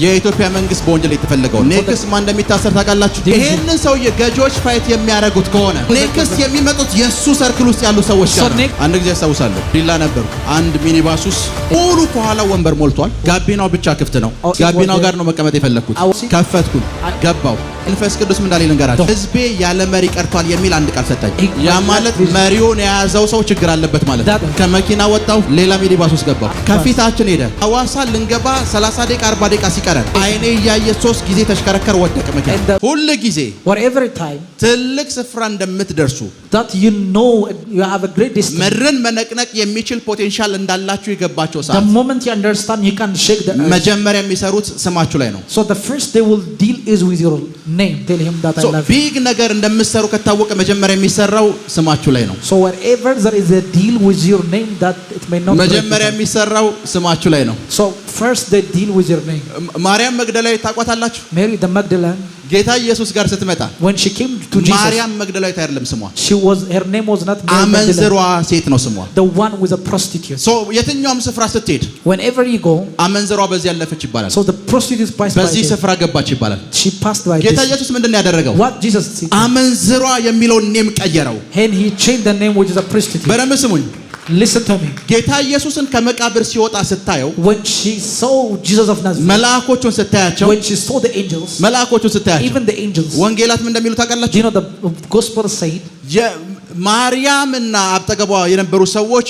የኢትዮጵያ መንግስት በወንጀል የተፈለገው ኔክስት ማን እንደሚታሰር ታውቃላችሁ? ይሄንን ሰው የገጆች ፋይት የሚያረጉት ከሆነ ኔክስት የሚመጡት የሱ ሰርክል ውስጥ ያሉ ሰዎች ጋር። አንድ ጊዜ አስታውሳለሁ፣ ዲላ ነበሩ። አንድ ሚኒባሱስ ሙሉ ከኋላ ወንበር ሞልቷል። ጋቢናው ብቻ ክፍት ነው። ጋቢናው ጋር ነው መቀመጥ የፈለኩት። ከፈትኩኝ፣ ገባው። መንፈስ ቅዱስ ምን እንዳለኝ ልንገራችሁ። ህዝቤ ያለ መሪ ቀርቷል የሚል አንድ ቃል ሰጠኝ። ያ ማለት መሪውን የያዘው ሰው ችግር አለበት ማለት ነው። ከመኪና ወጣው፣ ሌላ ሚኒባስ ውስጥ ገባው። ከፊታችን ሄደ። ሐዋሳ ልንገባ 30 ደቂቃ 40 ደቂቃ ሲቀረን አይኔ እያየ 3 ጊዜ ተሽከረከር፣ ወደቀ መኪና። ሁሉ ጊዜ whatever time ትልቅ ስፍራ እንደምትደርሱ that you know you have a great destiny, ምድርን መነቅነቅ የሚችል ፖቴንሻል እንዳላችሁ የገባቸው ሰዓት the moment you understand you can shake the earth, መጀመሪያ የሚሰሩት ስማችሁ ላይ ነው። so the first they will deal is with your name. Tell him that I love you. ቢግ ነገር እንደምትሰሩ ከታወቀ መጀመሪያ የሚሰራው ስማችሁ ላይ ነው። so wherever there is a deal with your name that it may not, መጀመሪያ የሚሰራው ስማችሁ ላይ ነው። so first they deal with your name. ማርያም መግደላዊት ታውቋታላችሁ? Mary the Magdalene, ጌታ ኢየሱስ ጋር ስትመጣ when she came to Jesus, ማርያም መግደላዊት አይደለም ስሟ፣ her name was not Mary አመንዝሯ Magdalene, ሴት ነው ስሟ። the one with a prostitute. ሶ የትኛውም ስፍራ ስትሄድ whenever you go, አመንዝሯ በዚህ ያለፈች ይባላል። so the prostitute passed by, በዚህ ስፍራ ገባች ይባላል። she passed by. ጌታ ኢየሱስ ምንድነው ያደረገው? what Jesus did, አመንዝሯ የሚለውን ኔም ቀየረው። and he changed the name which is a prostitute. በደም ስሙኝ። listen to me. ጌታ ኢየሱስን ከመቃብር ሲወጣ ስታየው when she saw Jesus of Nazareth, መልአኮቹን ስታያቸው፣ when she saw the angels, መልአኮቹን ስታያቸው፣ even the angels, ወንጌላት ምን እንደሚሉ ታውቃላችሁ? you know the gospel said ማርያምና አብጠገቧ የነበሩ ሰዎች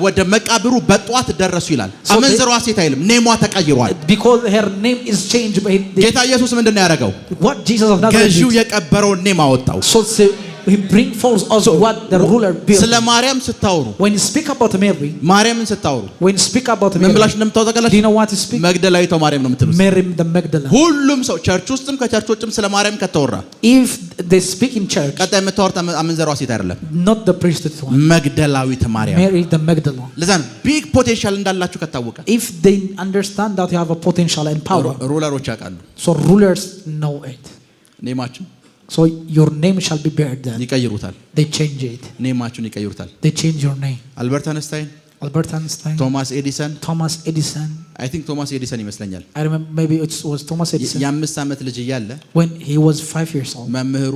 ወደ መቃብሩ በጧት ደረሱ ይላል። አመንዝሯ ሴት አይልም፣ ኔሟ ተቀይሯል። because her name is changed by ጌታ ኢየሱስ ምንድነው ያደረገው? what Jesus of Nazareth ገዢው የቀበረውን ኔም አወጣው። so he bring forth also what the ruler built. ስለ ማርያም ስታወሩ፣ when you speak about Mary, ማርያምን ስታወሩ when you speak about ምን Mary, ብላችሁ እንደምታወሩ ታውቃላችሁ? do you know what you speak? መግደላዊቷ ማርያም ነው የምትሉት። Mary the Magdalene. ሁሉም ሰው ቸርች ውስጥም ከቸርች ውጭም ስለ ማርያም ከተወራ if they speak in church, ቀጣይ የምታወሩት አመንዝሯ ሴት አይደለም፣ not the prostitute one, መግደላዊት ማርያም። Mary the Magdalene. ለዛ ነው ቢግ ፖቴንሻል እንዳላችሁ ከታወቀ፣ if they understand that you have a potential and power, ሩለሮች ያውቃሉ። so rulers know it. ኔማችሁ so your name shall be beared then. ይቀይሩታል። they change it. ኔማችሁን ይቀይሩታል። they change your name. አልበርት አንስታይን፣ Albert Einstein, ቶማስ ኤዲሰን፣ Thomas Edison, አይ ቲንክ ቶማስ ኤዲሰን ይመስለኛል። I remember maybe it was Thomas Edison. የ5 ዓመት ልጅ እያለ when he was 5 years old, መምህሩ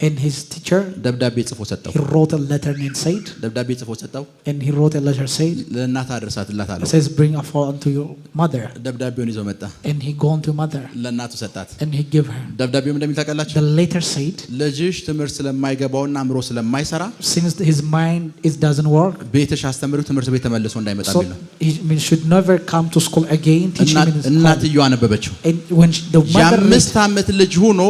and his teacher, ደብዳቤ ጽፎ ሰጠው። he wrote a letter and said, ደብዳቤ ጽፎ ሰጠው። and he wrote a letter said, ለእናት አድርሳትላት አለው። it says bring a phone to your mother, ደብዳቤውን ይዞ መጣ። and he gone to mother, ለእናቱ ሰጣት። and he give her. ደብዳቤው እንደሚል ታውቃላችሁ? the letter said, ልጅሽ ትምህርት ስለማይገባውና አእምሮ ስለማይሰራ since his mind doesn't work, ቤተሽ አስተምሪው ትምህርት ቤት ተመልሶ እንዳይመጣ so ቢል ነው። he should never come to school again. teaching in his home. እናትየው አነበበችው። and when the mother የ5 ዓመት ልጅ ሆኖ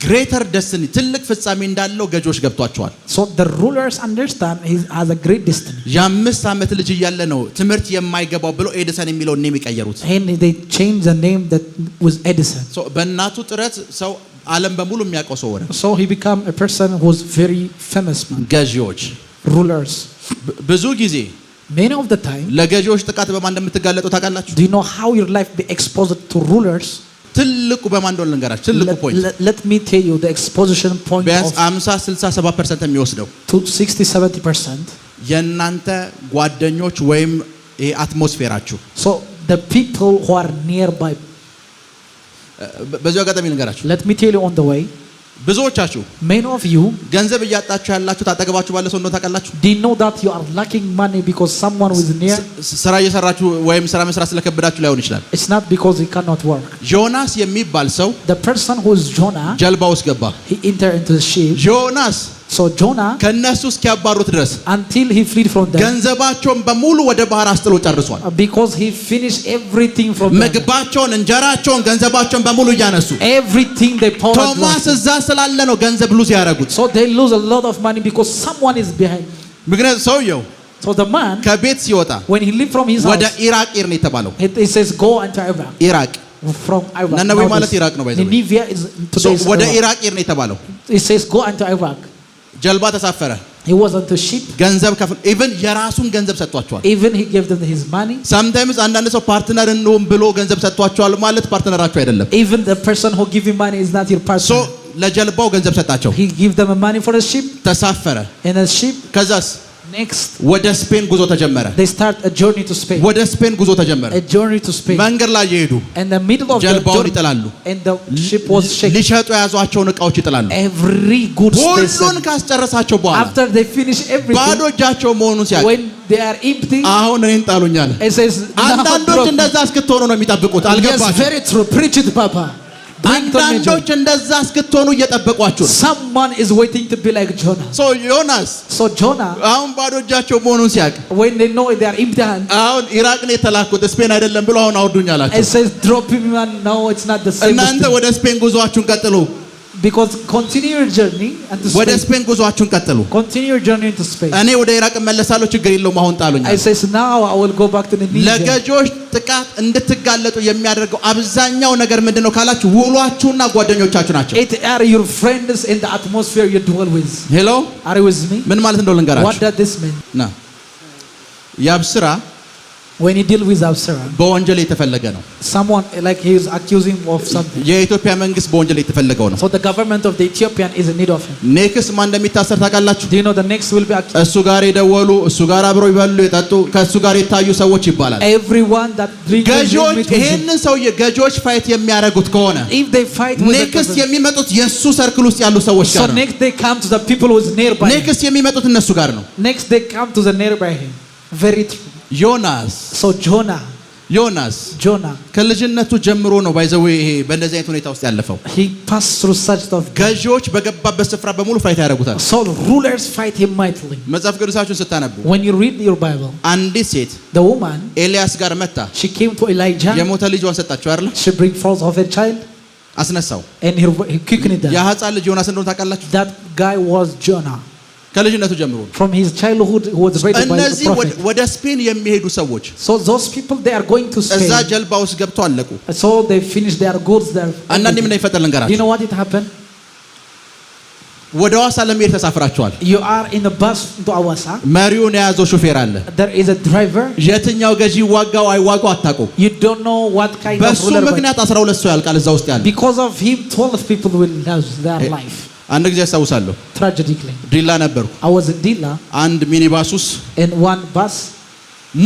ግሬተር ደስቲኒ ትልቅ ፍጻሜ እንዳለው ገጆች ገብቷቸዋል። so the rulers understand he has a great destiny. የ5 ዓመት ልጅ እያለ ነው ትምህርት የማይገባው ብሎ ኤዲሰን የሚለውን ኔም ይቀየሩት። and they changed the name that was Edison. ሶ በእናቱ ጥረት ሰው ዓለም በሙሉ የሚያውቀው ሰው ሆነ። so he became a person who was very famous man. ገዢዎች rulers ብዙ ጊዜ many of the time ለገዢዎች ጥቃት በማን እንደምትጋለጡ ታውቃላችሁ? do you know how your life be exposed to rulers? ትልቁ በማን እንደሆነ ልንገራችሁ። ትልቁ ፖይንት let me tell you the exposition point ቢያንስ of 50-67% የሚወስደው to 60-70% የእናንተ ጓደኞች ወይም አትሞስፌራችሁ። so the people who are nearby. በዚሁ አጋጣሚ ልንገራችሁ። let me tell you on the way, ብዙዎቻችሁ many of you ገንዘብ እያጣችሁ ያላችሁ ታጠገባችሁ ባለ ሰው እንደሆነ ታውቃላችሁ? do you know that you are lacking money because someone who is near? ስራ እየሰራችሁ ወይም ስራ መስራት ስለከበዳችሁ ላይሆን ይችላል። it's not because he cannot work. ዮናስ የሚባል ሰው the person who is Jonah, ጀልባ ውስጥ ገባ። he entered into the ship. ዮናስ so Jonah, ከነሱ እስኪያባሩት ድረስ until he fled from them, ገንዘባቸውን በሙሉ ወደ ባህር አስጥሎ ጨርሷል። because he finished everything from them. ምግባቸውን፣ እንጀራቸውን፣ ገንዘባቸውን በሙሉ እያነሱ everything they poured. ቶማስ እዛ ስላለ ነው ገንዘብ ሉዝ ያደረጉት። so they lose a lot of money because someone is behind. ምክንያቱም ሰውየው so the man ከቤት ሲወጣ when he left from his house ወደ ኢራቅ ይር ነው የተባለው። it says go into Iraq. ኢራቅ from Iraq. ነነዌ ማለት ኢራቅ ነው ባይዘው። Nineveh is today's ወደ ኢራቅ ይር ነው የተባለው። it says go into Iraq. ጀልባ ተሳፈረ። he was on the ship. ገንዘብ ከፍል ኢቭን የራሱን ገንዘብ ሰጥቷቸዋል። even he gave them his money. sometimes አንዳንድ ሰው ፓርትነር እንሁን ብሎ ገንዘብ ሰጥቷቸዋል ማለት ፓርትነራቸው አይደለም። even the person who give you money is not your partner. so ለጀልባው ገንዘብ ሰጣቸው። he give them money for the ship. ተሳፈረ። in a ship. ከዛስ next ወደ ስፔን ጉዞ ተጀመረ። they start a journey to Spain. ወደ ስፔን ጉዞ ተጀመረ። A journey to Spain. መንገድ ላይ ይሄዱ In the middle of the ጀልባውን journey ይጥላሉ። and the ship was shaking. ሊሸጡ የያዟቸውን ዕቃዎች ይጥላሉ። Every goods they ሁሉን sell. ካስጨረሳቸው በኋላ After they finish everything, ባዶ እጃቸው መሆኑን ሲያውቅ when they are empty, አሁን እኔን ጣሉኛል። it says, አንዳንዶች እንደዛ እስክትሆኑ ነው የሚጠብቁት። yes, አልገባችሁ? very true. Preach it, Papa. Bring to me, Jonah. አንዳንዶች እንደዛ እስክትሆኑ እየጠበቋችሁ ነው። Someone is waiting to be like Jonah. ዮናስ So Jonah, አሁን ባዶ እጃቸው መሆኑን ሲያውቅ when they know they are empty hand, አሁን ኢራቅ ነው የተላኩት ስፔን አይደለም ብሎ አሁን አውዱኝ አላቸው። it says drop him and no, it's not the same. እናንተ ወደ ስፔን ጉዞአችሁን ቀጥሉ። Because continue your journey and to ወደ Spain. ስፔን ጉዞአችሁን ቀጥሉ። Continue your journey into Spain. እኔ ወደ ኢራቅ መለሳለሁ፣ ችግር የለውም አሁን ጣሉኝ። I says now I will go back to the Niger. ለገጆች ጥቃት እንድትጋለጡ የሚያደርገው አብዛኛው ነገር ምንድነው ካላችሁ ውሏችሁና ጓደኞቻችሁ ናቸው። It are your friends in the atmosphere you dwell with. ሄሎ Are you with me? ምን ማለት እንደው ልንገራችሁ። What does this mean? ና ያብስራ When you deal with Absara, በወንጀል የተፈለገ ነው። someone like he is accusing of something. የኢትዮጵያ መንግስት በወንጀል የተፈለገው ነው። So the government of the Ethiopian is in need of him. ኔክስ ማን እንደሚታሰር ታውቃላችሁ? Do you know the next will be accused? እሱ ጋር የደወሉ እሱ ጋር አብረው ይበሉ የጠጡ ከእሱ ጋር የታዩ ሰዎች ይባላል። Everyone that drinks ገጆች ይሄንን ሰውዬ ገጆች ፋይት የሚያደርጉት ከሆነ if they fight with ኔክስ the የሚመጡት የሱ ሰርክል ውስጥ ያሉ ሰዎች so ጋር ነው። next they come to the people who is nearby. ኔክስ የሚመጡት እነሱ ጋር ነው። Next they come to the nearby him. Very true. ዮናስ So Jonah ከልጅነቱ ጀምሮ ነው ባይዘው ይሄ በእንደዚህ አይነት ሁኔታ ውስጥ ያለፈው። he passed through such of ገጆች በገባበት ስፍራ በሙሉ ፋይት ያደርጉታል። so rulers fight him mightily. መጽሐፍ ቅዱሳችሁን ስታነቡ When you read your Bible, አንዲት ሴት the woman, ኤልያስ ጋር መጣ። she came to Elijah. የሞተ ልጇን ሰጣቸው አይደል? She bring forth of a child አስነሳው። and he quickened it ያ down. ሕፃን ልጅ ዮናስ እንደሆነ ታውቃላችሁ? That guy was Jonah. ከልጅነቱ ጀምሮ From his childhood he was raised by the እነዚህ prophet. ወደ ስፔን የሚሄዱ ሰዎች So those people they are going to እዛ Spain. ጀልባ ውስጥ ገብተው አለቁ። So they finish their goods there. አንዳንዴ ምን ይፈጠር Do you ልንገራችሁ። know what it happened? ወደ ሐዋሳ ለመሄድ ተሳፍራችኋል። You are in a bus to Awasa. መሪውን የያዘው ሹፌር አለ። There is a driver. የትኛው ገዢ ዋጋው አይዋጋው አታውቁም። You don't know what kind of በሱ ruler. ምክንያት 12 ሰው ያልቃል እዛ ውስጥ ያለ። Because of him 12 people will lose their life. አንድ ጊዜ አስታውሳለሁ Tragically. ዲላ ነበርኩ። I was in Dila አንድ ሚኒባስ ውስጥ in one bus.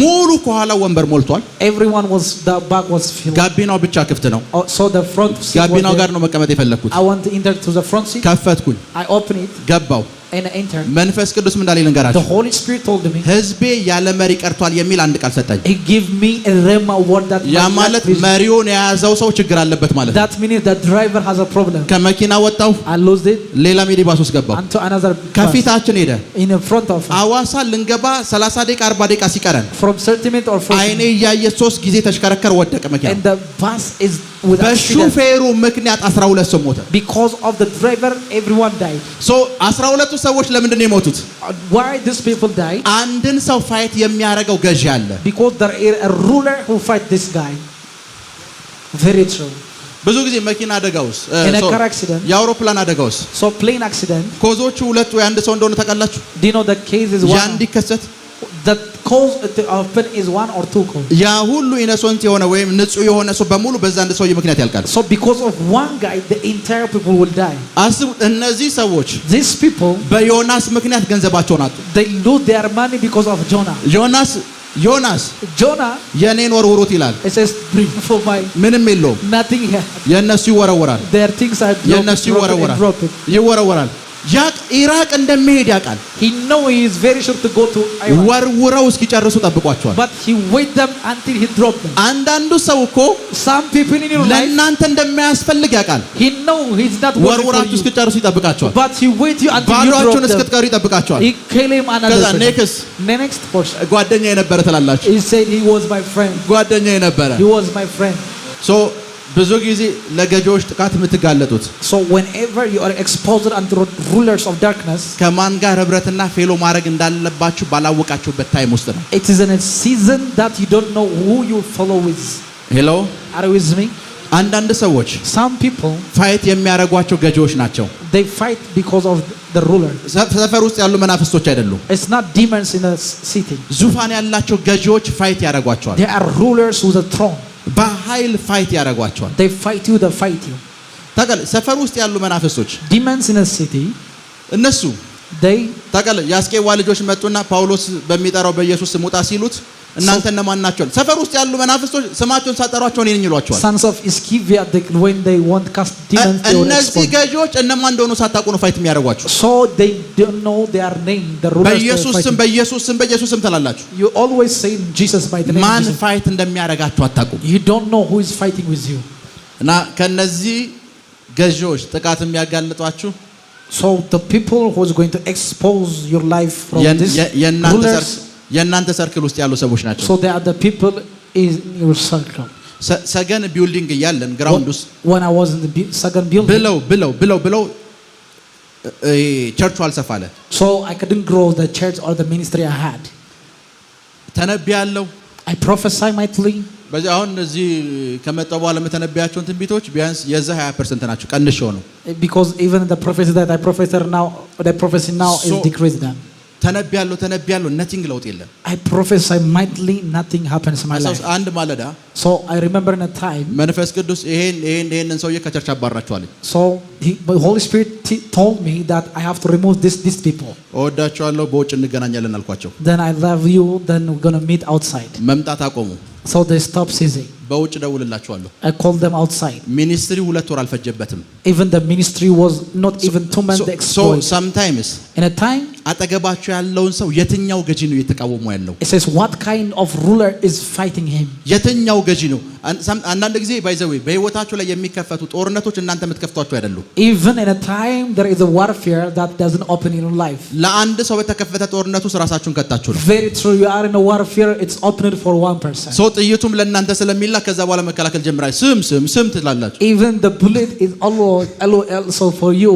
ሙሉ ከኋላ ወንበር ሞልቷል። Everyone was the back was filled. ጋቢናው ብቻ ክፍት ነው። So the front seat was ጋቢናው ጋር there. ነው መቀመጥ የፈለኩት። I want to enter to the front seat. ከፈትኩኝ፣ I opened it ገባው። and I entered. መንፈስ ቅዱስ ምን እንዳለኝ The ልንገራችሁ። Holy Spirit told me. ህዝቤ ያለ መሪ ቀርቷል የሚል አንድ ቃል ሰጠኝ። He gave me a rhema word that ያ my ማለት life is- መሪውን የያዘው ሰው ችግር አለበት ማለት ነው። that means the driver has a problem. ከመኪና ወጣው፣ I lost it ሌላ ሚኒባስ ውስጥ ገባው። onto another bus ከፊታችን ሄደ። in front of us. አዋሳ ልንገባ 30 ደቂቃ 40 ደቂቃ ሲቀረን From 30 minutes or 40 አይኔ እያየ 3 ጊዜ ተሽከረከር ወደቀ መኪና። and the bus is with accident. በሹፌሩ ምክንያት 12 ሰው ሞተ። Because of the driver everyone died. ሶ 12ቱ ሰዎች ለምንድን ነው የሞቱት? Why these people died? አንድን ሰው ፋይት የሚያደርገው ገዢ አለ። Because there is a ruler who fight this guy. Very true. ብዙ ጊዜ መኪና አደጋ ውስጥ In a car accident. የአውሮፕላን አደጋ ውስጥ So plane accident. ኮዞቹ ሁለት ወይ አንድ ሰው እንደሆነ ታውቃላችሁ? Do you know the case is ያ one? እንዲከሰት The cause to happen is one or two cause. ያ ሁሉ ኢነሶንት የሆነ ወይም ንጹህ የሆነ ሰው በሙሉ በዛ አንድ ሰውዬ ምክንያት ያልቃል። So because of one guy the entire people will die. አስቡ፣ እነዚህ ሰዎች These people በዮናስ ምክንያት ገንዘባቸውን አጡ። they lose their money because of Jonah. ዮናስ Jonah የኔን ወርውሩት ይላል። it says bring for my ምንም የለውም። nothing here. የነሱ ይወረወራል። Their things are የነሱ ይወረወራል። ይወረወራል። ያቅ ኢራቅ እንደሚሄድ ያውቃል። He know he is very sure to go to Iraq. ወርውረው እስኪጨርሱ ጠብቋቸዋል። But he wait them until he drop them. አንዳንዱ ሰው እኮ Some people in your life ለእናንተ እንደማያስፈልግ ያውቃል። he know he's not working for ወርውራችሁ you. እስኪጨርሱ ይጠብቃቸዋል። But he wait you until you drop ባሏችሁን them. እስክትቀሩ ይጠብቃቸዋል። He kill him another ከዛ person. ኔክስ Next person. ጓደኛ የነበረ ትላላችሁ። He said he was my friend. ጓደኛ የነበረ He was my friend. ሶ ብዙ ጊዜ ለገዢዎች ጥቃት የምትጋለጡት So whenever you are exposed unto rulers of darkness, ከማን ጋር ህብረትና ፌሎ ማድረግ እንዳለባችሁ ባላወቃችሁበት ታይም ውስጥ ነው። it is in a season that you don't know who you follow with. ሄሎ Are you with me? አንዳንድ ሰዎች Some people ፋይት የሚያደርጓቸው ገዢዎች ናቸው። they fight because of the ruler. ሰፈር ውስጥ ያሉ መናፍስቶች አይደሉም። It's not demons in a city. ዙፋን ያላቸው ገዢዎች ፋይት ያደርጓቸዋል። They are rulers with a throne. በኃይል ፋይት ያደርጓቸዋል። They fight you, they fight you. ታውቃለህ፣ ሰፈር ውስጥ ያሉ መናፍስቶች Demons in a city, እነሱ ታቀለ ያስቄዋ ልጆች መጡና ጳውሎስ በሚጠራው በኢየሱስ ስም ውጣ ሲሉት እናንተ እነማን ናቸው? ሰፈር ውስጥ ያሉ መናፍስቶች ስማቸውን ሳጠሯቸው እኔን ይሏቸዋል። Sons of Sceva, when they want cast demons, they will እነዚህ ገዢዎች እነማን እንደሆኑ ሳታውቁ ነው ፋይት የሚያደርጓቸው። So they don't know their name, the rulers. በኢየሱስ ስም ትላላችሁ። You always say in Jesus by the name. ማን ፋይት እንደሚያደርጋችሁ አታውቁም። You don't know who is fighting with you. እና ከነዚህ ገዢዎች ጥቃት የሚያጋልጧችሁ So the people who is going to expose your life from this rulers, የእናንተ ሰርክል ውስጥ ያሉ ሰዎች ናቸው። So they are the people in your circle. ሰገን ቢልዲንግ እያለን ግራውንድ ውስጥ when I was in the second building ብለው ቸርቹ አልሰፋለ። So I couldn't grow the church or the ministry I had. ተነብያለሁ። I prophesy mightily. በዚህ አሁን እዚህ ከመጣው በኋላ መተነብያቸውን ትንቢቶች ቢያንስ የዛ 20% ናቸው ቀንሽው ነው። Because even the prophecy that I prophesy now is decreased down. ተነብያለሁ nothing ለውጥ የለም። I prophesy mightily, nothing happens in my life. አንድ ማለዳ So I remember in a time መንፈስ ቅዱስ ይሄንን ሰውዬ ከቸርች አባራቸዋለሁ። So the Holy Spirit told me that I have to remove these people. እወዳቸዋለሁ በውጭ እንገናኛለን አልኳቸው። Then I love you, then we're going to meet outside. መምጣት አቆሙ። So they stopped ceasing. በውጭ ደውልላቸዋለሁ። I called them outside. ሚኒስትሪ 2 ወር አልፈጀበትም። Even the ministry was not even 2 months exploited. So sometimes in a time አጠገባቸው ያለውን ሰው የትኛው ገዢ ነው እየተቃወሙ ያለው? It says what kind of ruler is fighting him? የትኛው ገዢ ነው? አንዳንድ ጊዜ ባይዘዌ በህይወታቸው ላይ የሚከፈቱ ጦርነቶች እናንተ የምትከፍቷቸው አይደሉም። Even in a time there is a warfare that doesn't open in your life. ለአንድ ሰው በተከፈተ ጦርነት ውስጥ ራሳችሁን ከታችሁ ነው። Very true, you are in a warfare, it's opened for one person. So ጥይቱም ለእናንተ ስለሚላ ከዛ በኋላ መከላከል ጀምራችሁ ስም ትላላችሁ። Even the bullet is also for you,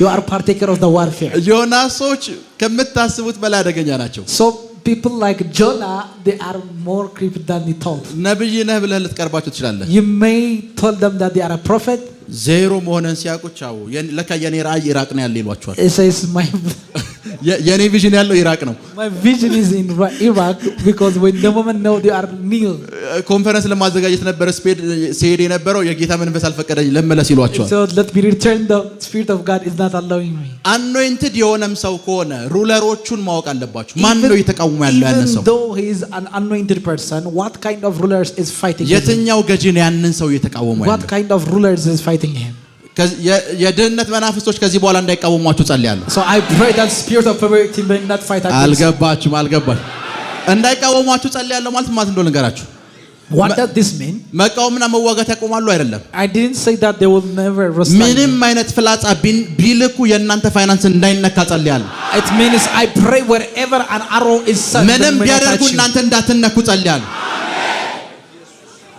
you are partaker of the warfare. ዮናሶች ከምታስቡት በላይ አደገኛ ናቸው። So people like Jonah, they are more creepy than they thought. ነብይ ነህ ብለህ ልትቀርባቸው ትችላለህ። You may tell them that they are a prophet. ዜሮ መሆንን ሲያውቁቻው ለካ የኔ ራእይ ኢራቅ ነው ያለ ይሏቸዋል። It says የኔ ቪዥን ያለው ኢራቅ ነው። My vision is in Iraq because when the women know they are kneel. ኮንፈረንስ ለማዘጋጀት ነበር ሲሄድ የነበረው የጌታ መንፈስ አልፈቀደኝ ለመለስ ይሏቸዋል። So let me return, the spirit of God is not allowing me. anointed የሆነም ሰው ከሆነ ሩለሮቹን ማወቅ አለባችሁ። ማን ነው እየተቃወሙ ያለው ያንን ሰው? Even though he is an anointed person, what kind of rulers is fighting him? የትኛው ገዢ ነው ያንን ሰው እየተቃወሙ ያለው? What kind of rulers is fighting him? የድህነት መናፍስቶች ከዚህ በኋላ እንዳይቃወሟችሁ ጸልያለሁ። So I pray that spirit of poverty may not fight against. አልገባችሁም? እንዳይቃወሟችሁ ጸልያለሁ ማለት እንደሆነ ልንገራችሁ። What does this mean? መቃወምና መዋጋት ያቆማሉ አይደለም። I didn't say that they will never respond. ምንም አይነት ፍላጻ ቢልኩ የእናንተ ፋይናንስ እንዳይነካ ጸልያለሁ። It means I pray wherever an arrow is sent, ምንም ቢያደርጉ እናንተ እንዳትነኩ ጸልያለሁ።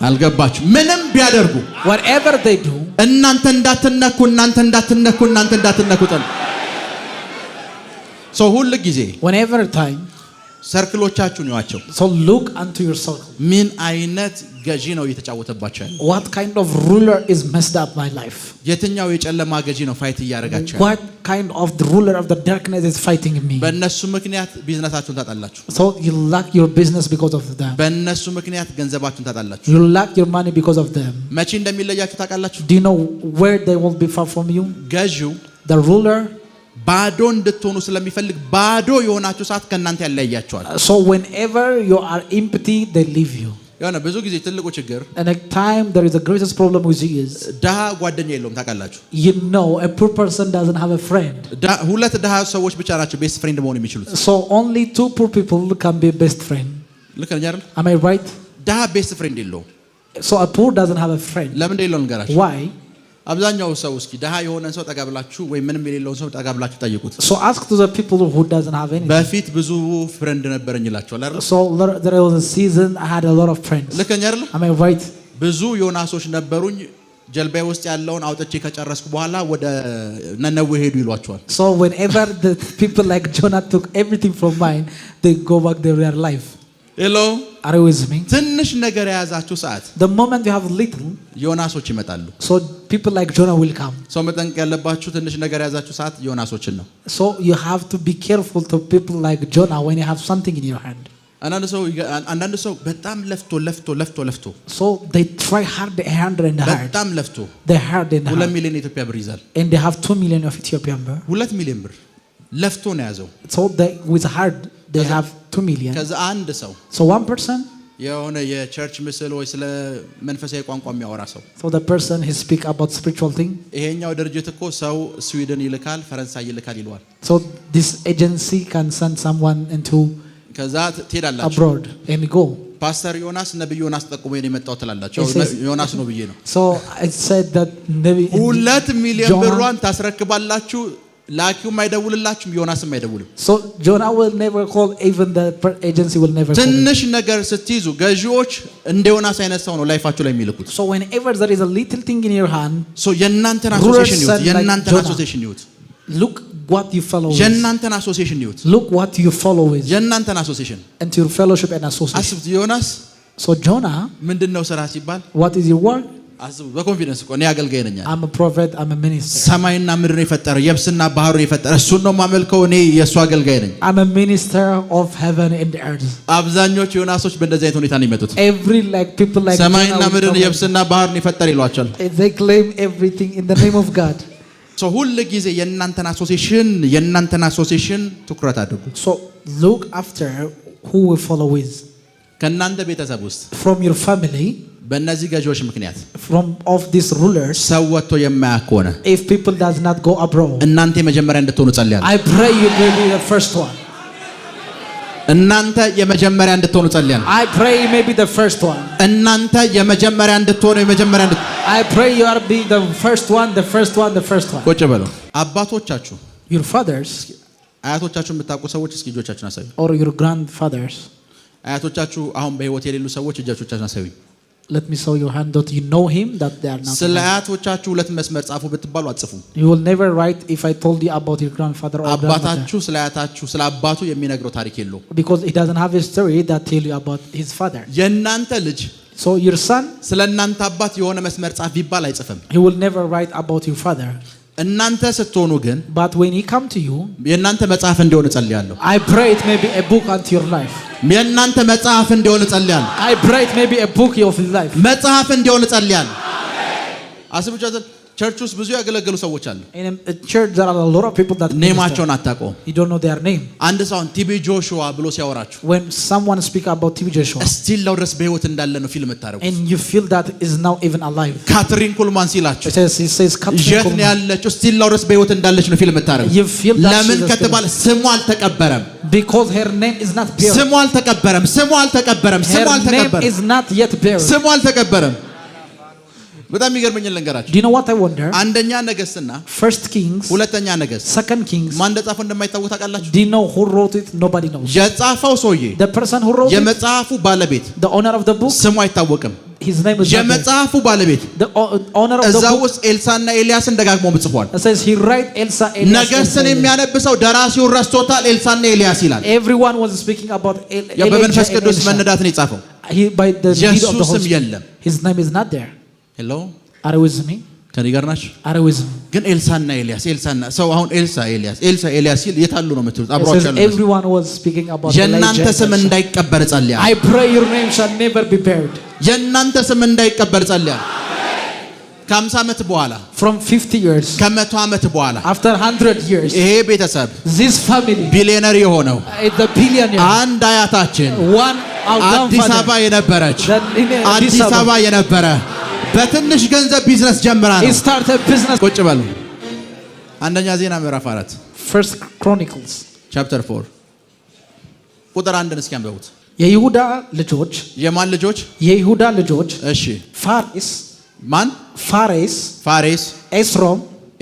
አልገባችሁ? ምንም ቢያደርጉ whatever they do, እናንተ እንዳትነኩ ጸልያለሁ። ሰው ሁሉ ጊዜ whenever time ሰርክሎቻችሁን ያቸው። So look unto your circle. ምን አይነት ገዢ ነው እየተጫወተባቸው ያለው? What kind of ruler is messed up my life? የትኛው የጨለማ ገዢ ነው ፋይት እያደረጋቸው? What kind of the ruler of the darkness is fighting me? በእነሱ ምክንያት ቢዝነሳችሁን ታጣላችሁ። So you lack your business because of them. በእነሱ ምክንያት ገንዘባችሁን ታጣላችሁ። You lack your money because of them. መቼ እንደሚለያችሁ ታውቃላችሁ? Do you know where they will be far from you? ገዢው The ruler, ባዶ እንድትሆኑ ስለሚፈልግ ባዶ የሆናችሁ ሰዓት ከእናንተ ያለያያችኋል። so whenever you are empty, they leave you. ያው ብዙ ጊዜ ትልቁ ችግር And a time there is the greatest problem with you is ድሃ ጓደኛ የለውም ታውቃላችሁ? you know a poor person doesn't have a friend. ሁለት ድሃ ሰዎች ብቻ ናቸው ቤስት ፍሬንድ መሆን የሚችሉት። So only 2 poor people can be best friend. ልክ ነኝ አይደል? Am I right? ድሃ ቤስት ፍሬንድ የለውም። So a poor doesn't have a friend. ለምን እንደሌለው ልንገራችሁ። Why? አብዛኛው ሰው እስኪ ድሃ የሆነን ሰው ጠጋ ብላችሁ ወይ ምንም የሌለውን ሰው ጠጋ ብላችሁ ጠይቁት። So ask to the people who doesn't have anything. በፊት ብዙ ፍሬንድ ነበረኝ ይላችኋል አይደል? So there was a season I had a lot of friends. ልክ ነኝ አይደል? Am I right? ብዙ ዮናሶች ነበሩኝ ጀልባዬ ውስጥ ያለውን አውጥቼ ከጨረስኩ በኋላ ወደ ነነዌ ሄዱ ይሏቸዋል። So whenever the people like Jonah took everything from mine, they go back to their life. ሄሎ Are you with me? ትንሽ ነገር የያዛችሁ ሰዓት The moment you have little, ዮናሶች ይመጣሉ። so people like Jonah will come. ሰው መጠንቀቅ ያለባችሁ ትንሽ ነገር የያዛችሁ ሰዓት ዮናሶችን ነው። So you have to be careful to people like Jonah when you have something in your hand. አንዳንድ ሰው በጣም ለፍቶ So they try hard and hard. በጣም ለፍቶ They hard and 2 hard. ሚሊዮን የኢትዮጵያ ብር ይዛል። And they have 2 million of Ethiopian birr. 2 ሚሊዮን ብር ለፍቶ ነው ያዘው። So they with hard they have 2 million. ከዛ አንድ ሰው So one person የሆነ የቸርች ምስል ወይ ስለ መንፈሳዊ ቋንቋ የሚያወራ ሰው so the person he speak about spiritual thing. ይሄኛው ድርጅት እኮ ሰው ስዊድን ይልካል ፈረንሳይ ይልካል ይለዋል። So this agency can send someone into ከዛ ትሄዳላችሁ abroad and go. ፓስተር ዮናስ ነብዩ ዮናስ ጠቁሞ ነው የመጣው ትላላችሁ። ዮናስ ነው ብዬ ነው። So I said that maybe 2 ሚሊዮን ብሯን ታስረክባላችሁ ላኪውም አይደውልላችሁም ዮናስም አይደውልም። So Jonah will never call, even the agency will never call. ትንሽ ነገር ስትይዙ ገዢዎች እንደ ዮናስ አይነት ሰው ነው ላይፋችሁ ላይ የሚልኩት። So whenever there is a little thing in your hand, so የናንተን አሶሲዬሽን ይሁት የናንተን አሶሲዬሽን ይሁት look what you follow with. የናንተን አሶሲዬሽን ይሁት Look what you follow with. የናንተን አሶሲዬሽን And your fellowship and association. አስቡት ዮናስ So Jonah, ምንድነው ስራ ሲባል what is your work? አስቡ በኮንፊደንስ እኮ እኔ አገልጋይ ነኝ። I'm a prophet, I'm a minister. ሰማይና ምድርን የፈጠረ የብስና ባህሩን የፈጠረ እሱን ነው ማመልከው እኔ የሱ አገልጋይ ነኝ። I'm a minister of heaven and earth. አብዛኞቹ ዮናሶች በእንደዚህ አይነት ሁኔታ ነው የሚመጡት። Every like people like ሰማይና ምድርን የብስና ባህሩን የፈጠረ ይሏቸዋል። they claim everything in the name of God. So ሁሉ ጊዜ የናንተን አሶሲዬሽን ትኩረት አድርጉ። So look after who we follow with. ከናንተ ቤተሰብ ውስጥ From your family, በእነዚህ ገዢዎች ምክንያት from of these rulers, ሰው ወጥቶ የማያውቅ ከሆነ if people does not go abroad, እናንተ የመጀመሪያ እንድትሆኑ ጸልያለሁ። I pray you will be the first one. እናንተ የመጀመሪያ እንድትሆኑ ጸልያለሁ። I pray you may be the first one. እናንተ የመጀመሪያ እንድትሆኑ I pray you are be the first one, the first one, the first one. ቁጭ በሉ። አባቶቻችሁ Your fathers አያቶቻችሁ የምታውቁ ሰዎች እስኪ እጆቻችሁን አሳዩ። or your grandfathers. አያቶቻችሁ አሁን በህይወት የሌሉ ሰዎች እጆቻችሁን አሳዩ። Let me show your hand that you know him, that they are not. ስለ አያቶቻችሁ ሁለት መስመር ጻፉ ብትባሉ አትጽፉም። You will never write if I told you about your grandfather or grandmother. አባታችሁ ስለ አያታችሁ ስለ አባቱ የሚነግረው ታሪክ የለውም። Because he doesn't have a story that tell you about his father. የእናንተ ልጅ So your son, ስለ እናንተ አባት የሆነ መስመር ጻፍ ቢባል አይጽፍም። he will never write about your father. እናንተ ስትሆኑ ግን But when he come to you, የእናንተ መጽሐፍ እንዲሆን ጸልያለሁ። I pray it may be a book unto your life. የእናንተ መጽሐፍ እንዲሆን ጸልያለሁ። I pray it may be a book of his life. መጽሐፍ እንዲሆን ጸልያለሁ። አስቡቻችሁ ቸርች ውስጥ ብዙ ያገለገሉ ሰዎች አሉ። In a church there are a lot of people that ኔማቸውን አታውቀውም። you don't know their name. አንድ ሰው ቲቢ ጆሹዋ ብሎ ሲያወራችሁ When someone speak about TB Joshua, እስቲል ነው ድረስ በህይወት እንዳለ ነው ፊልም ታረጉት። and you feel that is now even alive. ካትሪን ኩልማን ሲላችሁ He says የት ነው ያለችው? እስቲል ነው ድረስ በህይወት እንዳለች ነው ፊልም ታረጉት። You feel that ለምን ከተባለ ስሙ አልተቀበረም። because her name is not buried. ስሙ አልተቀበረም። ስሙ አልተቀበረም። ስሙ Her name አልተቀበረም። is not yet buried. ስሙ አልተቀበረም። በጣም የሚገርመኝ ልንገራችሁ። Do you know what I wonder? አንደኛ ነገስትና First Kings, ሁለተኛ ነገስት Second Kings. ማን እንደጻፈው እንደማይታወቅ ታውቃላችሁ? Do you know who wrote it? Nobody knows. የጻፈው ሰውዬ The person who wrote it, የመጽሐፉ ባለቤት the owner of the book, ስሙ አይታወቅም። his name is not there. የመጽሐፉ ባለቤት The owner of the እዛው book ውስጥ ኤልሳና ኤልያስን ደጋግሞ ጽፏል። says he write Elsa, Elias, ነገስትን Elsa. የሚያነብሰው ደራሲውን ረስቶታል። ኤልሳና ኤልያስ ይላል። Everyone was speaking about ያ በመንፈስ Elijah and ቅዱስ Elisha. መነዳትን የጻፈው He by the lead of the ኢየሱስም Holy የለም። Spirit. His name is not there. ሄሎ Are you with me? ከኔ ጋር ናችሁ? Are you with me? ግን ኤልሳና ኤልያስ ኤልሳና ሰው አሁን ኤልሳ ኤልያስ ሲል የታሉ ነው የምትሉት? It አብሯቸው says ያሉ everyone was speaking about የእናንተ Elijah and ስም Elisha. እንዳይቀበር ጸልያለሁ። I pray your name shall never be buried. የእናንተ ስም እንዳይቀበር ጸልያለሁ። ከ50 ዓመት በኋላ From 50 years, ከ100 ዓመት በኋላ after 100 years, ይሄ ቤተሰብ this family, ቢሊዮነር የሆነው the billionaire, አንድ አያታችን one our አዲስ grandfather, አበባ የነበረች the አዲስ አበባ የነበረ በትንሽ ገንዘብ ቢዝነስ ጀምራ he ነው። started business. ቁጭ በሉ። አንደኛ ዜና ምዕራፍ 4 First Chronicles, ቻፕተር 4 ቁጥር 1 እስኪ አንብቡት። የይሁዳ ልጆች የማን ልጆች? የይሁዳ ልጆች እሺ ፋሬስ ማን? ፋሬስ፣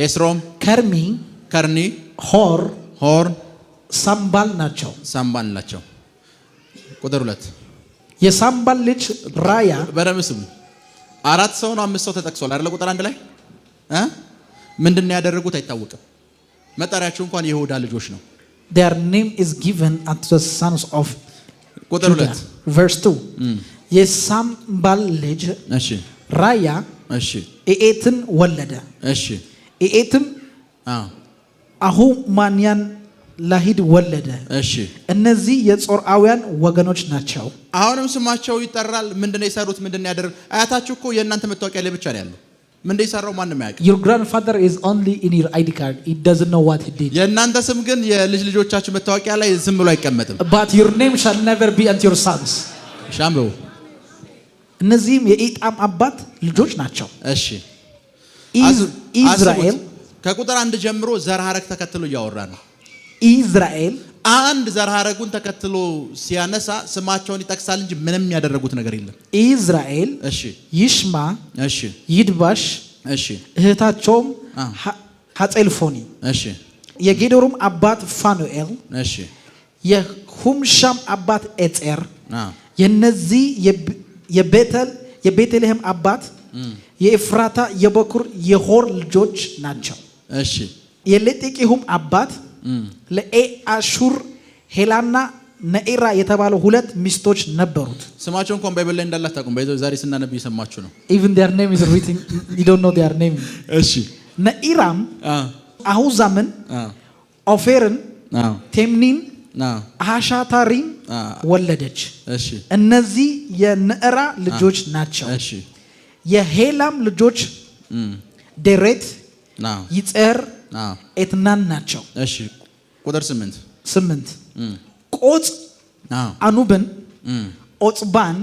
ኤስሮም፣ ከርሚ፣ ከርኒ፣ ሆር፣ ሳምባል ናቸው። ሳምባል ናቸው። ቁጥር 2 የሳምባል ልጅ ራያ። በደምብ ስሙ። 4 ሰው ነው 5 ሰው ተጠቅሷል አይደል? ቁጥር 1 ላይ ምንድነው ያደረጉት አይታወቅም። መጣሪያቸው እንኳን የይሁዳ ልጆች ነው። Their name is given unto the sons of ቁጥር 2 verse 2 የሳምባል ልጅ እሺ ራያ እሺ ኤኤትን ወለደ። እሺ ኤኤትም አሁማንያን ላሂድ ወለደ። እሺ እነዚህ የጾርዓውያን ወገኖች ናቸው። አሁንም ስማቸው ይጠራል። ምንድነው የሰሩት? ምንድነው ያደረጉት? አያታችሁ እኮ የእናንተ መታወቂያ ላይ ብቻ ነው ያለው። ምን እንደሰራው ማንም ያውቅ። Your grandfather is only in your ID card. He doesn't know what he did. የእናንተ ስም ግን የልጅ ልጆቻችሁ መታወቂያ ላይ ዝም ብሎ አይቀመጥም። But your name shall never be unto your sons. ሻምበው እነዚህም የኢጣም አባት ልጆች ናቸው። እሺ ኢዝራኤል ከቁጥር 1 ጀምሮ ዘር ሐረግ ተከትሎ እያወራ ነው። ኢዝራኤል አንድ ዘር ሐረጉን ተከትሎ ሲያነሳ ስማቸውን ይጠቅሳል እንጂ ምንም ያደረጉት ነገር የለም። ኢዝራኤል እሺ ይሽማ እሺ ይድባሽ እሺ እህታቸውም ሐጼልፎኒ እሺ የጌዶርም አባት ፋኑኤል እሺ የሁምሻም አባት ኤጼር የነዚህ የቤተልሔም አባት የኤፍራታ የበኩር የሆር ልጆች ናቸው። እሺ የሌጤቂሁም አባት ለኤአሹር ሄላና ነኤራ የተባሉ ሁለት ሚስቶች ነበሩት። ስማቸው እንኳን ባይብል ላይ እንዳለ አታውቁም። ባይዘው ዛሬ ስናነብ እየሰማችሁ ነው። Even their name is written, you don't know their name. እሺ ነኢራም አሁዛምን ኦፌርን ቴምኒን አሻታሪም ወለደች። እሺ እነዚህ የነዕራ ልጆች ናቸው። እሺ የሄላም ልጆች ዴሬት ይጼር ኤትናን ናቸው። እሺ ቁጥር 8 ቆጽ አኑብን ኦጽባን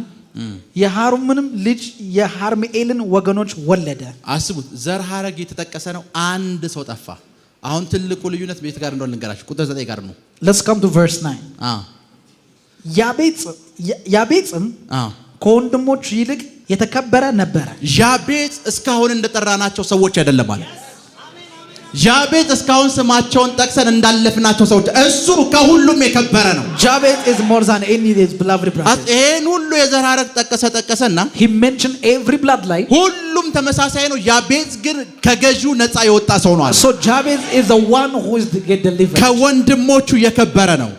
የሃሩምንም ልጅ የሃርሜኤልን ወገኖች ወለደ። አስቡት፣ ዘር ሐረግ የተጠቀሰ ነው። አንድ ሰው ጠፋ። አሁን ትልቁ ልዩነት ቤት ጋር እንደሆነ ልንገራችሁ። ቁጥር 9 ጋር ነው። Let's come to verse 9. ያቤጽም ከወንድሞቹ ይልቅ የተከበረ ነበረ። ያቤጽ እስካሁን እንደጠራናቸው ሰዎች አይደለም አለ። ያቤጽ እስካሁን ስማቸውን ጠቅሰን እንዳለፍናቸው ሰዎች፣ እሱ ከሁሉም የከበረ ነው። Jabez is more than any of his beloved brothers. ይሄን ሁሉ የዘር ሐረግ ጠቀሰና he mentioned every bloodline. ሁሉም ተመሳሳይ ነው። ያቤጽ ግን ከገዢው ነፃ የወጣ ሰው ነው አለ። So Jabez is the one who is to get delivered. ከወንድሞቹ የከበረ ነው።